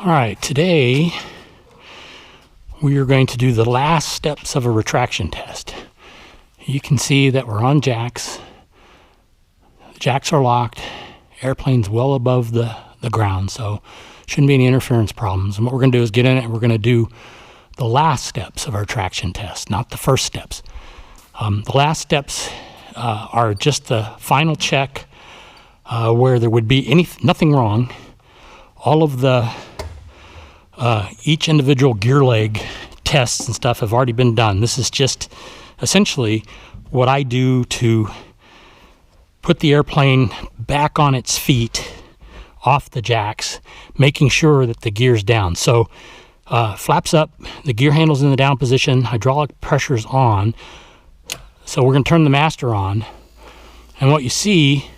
All right, today we are going to do the last steps of a retraction test. You can see that we're on jacks. The jacks are locked. Airplane's well above the ground, so shouldn't be any interference problems. And what we're going to do is get in it and we're going to do the last steps of our traction test, not the first steps. The last steps are just the final check where there would be nothing wrong. All of the each individual gear leg tests and stuff have already been done. This is just essentially what I do to put the airplane back on its feet off the jacks, making sure that the gear's down. So flaps up, the gear handle's in the down position, hydraulic pressure's on. So we're going to turn the master on, and what you see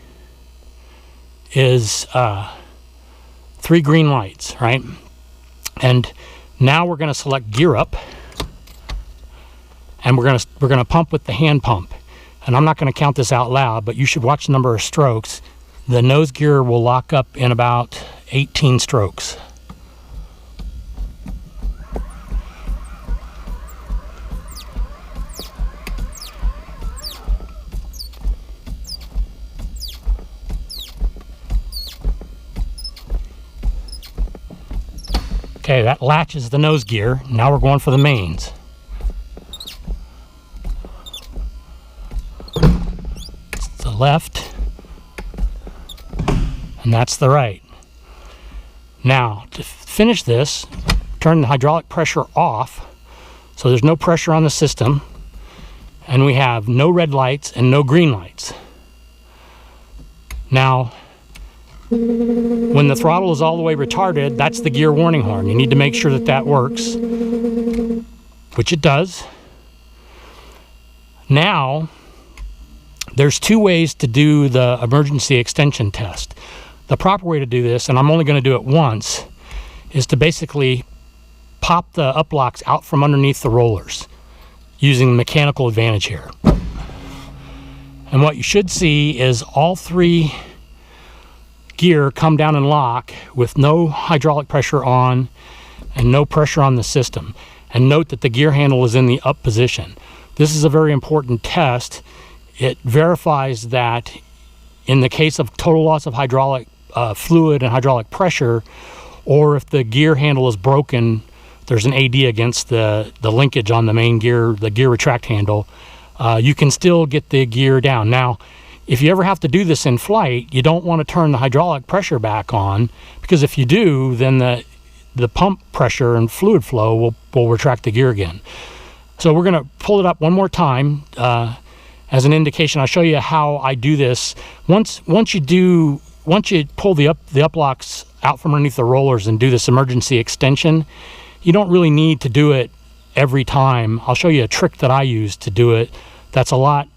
is 3 green lights, right? And now we're going to select gear up, and we're going to pump with the hand pump. And I'm not going to count this out loud, but you should watch the number of strokes. The nose gear will lock up in about 18 strokes. Okay, that latches the nose gear. Now we're going for the mains. It's the left, and that's the right. Now, to finish this, turn the hydraulic pressure off, so there's no pressure on the system, and we have no red lights and no green lights. Now, when the throttle is all the way retarded, that's the gear warning horn. You need to make sure that that works, which it does. Now, there's 2 ways to do the emergency extension test. The proper way to do this, and I'm only going to do it once, is to basically pop the up locks out from underneath the rollers using mechanical advantage here. And what you should see is all 3 gear come down and lock with no hydraulic pressure on and no pressure on the system. And note that the gear handle is in the up position. This is a very important test. It verifies that in the case of total loss of hydraulic fluid and hydraulic pressure, or if the gear handle is broken, there's an AD against the linkage on the main gear, the gear retract handle, you can still get the gear down. Now, if you ever have to do this in flight, you don't want to turn the hydraulic pressure back on, because if you do, then the pump pressure and fluid flow will retract the gear again. So we're going to pull it up one more time as an indication. I'll show you how I do this. Once you pull the up locks out from underneath the rollers and do this emergency extension, you don't really need to do it every time. I'll show you a trick that I use to do it that's a lot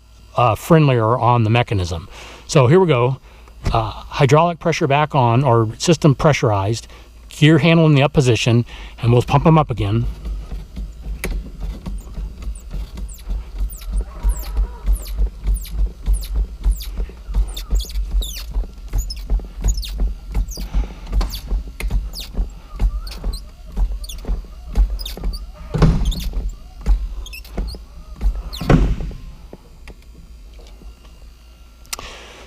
friendlier on the mechanism. So here we go. Hydraulic pressure back on, or system pressurized, gear handle in the up position, and we'll pump them up again.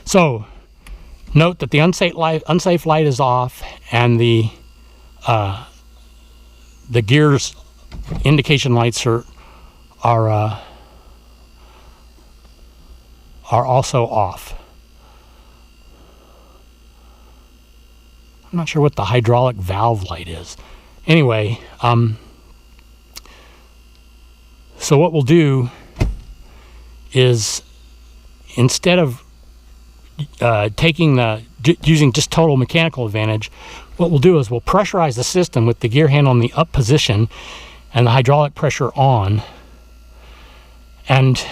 So, note that the unsafe light is off, and the gear's indication lights are also off. I'm not sure what the hydraulic valve light is. Anyway, so what we'll do is, instead of using just total mechanical advantage, what we'll do is we'll pressurize the system with the gear handle in the up position and the hydraulic pressure on, and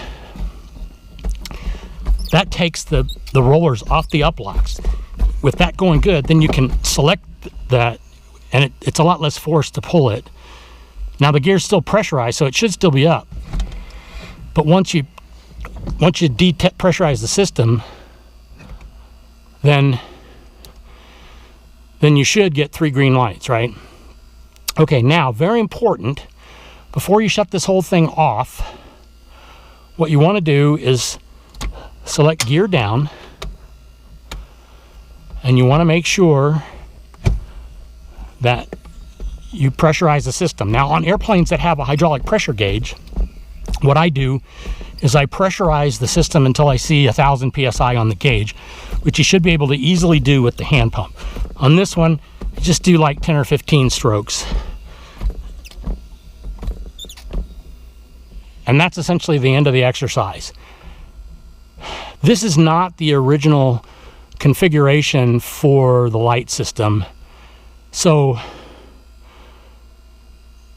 that takes the rollers off the up locks. With that going good, then you can select that, and it's a lot less force to pull it. Now the gear's still pressurized, so it should still be up, but once you depressurize the system, then you should get 3 green lights, right? Okay, now, very important, before you shut this whole thing off, what you want to do is select gear down, and you want to make sure that you pressurize the system. Now, on airplanes that have a hydraulic pressure gauge, what I do is I pressurize the system until I see 1,000 psi on the gauge, which you should be able to easily do with the hand pump. On this one, just do like 10 or 15 strokes. And that's essentially the end of the exercise. This is not the original configuration for the light system. So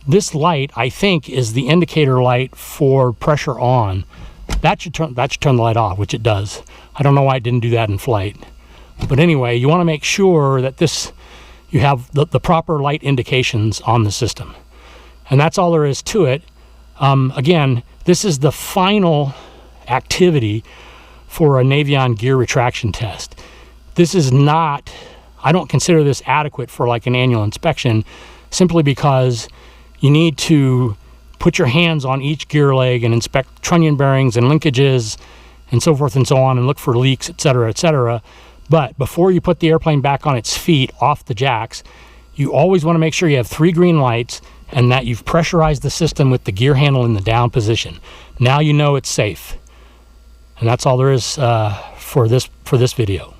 this light, I think, is the indicator light for pressure on. That should turn the light off, which it does. I don't know why it didn't do that in flight. But anyway, you want to make sure that you have the proper light indications on the system. And that's all there is to it. Again, this is the final activity for a Navion gear retraction test. This is not, I don't consider this adequate for like an annual inspection, simply because you need to put your hands on each gear leg and inspect trunnion bearings and linkages and so forth and so on, and look for leaks, etc., etc. But before you put the airplane back on its feet off the jacks, you always want to make sure you have 3 green lights and that you've pressurized the system with the gear handle in the down position. Now you know it's safe. And that's all there is for this video.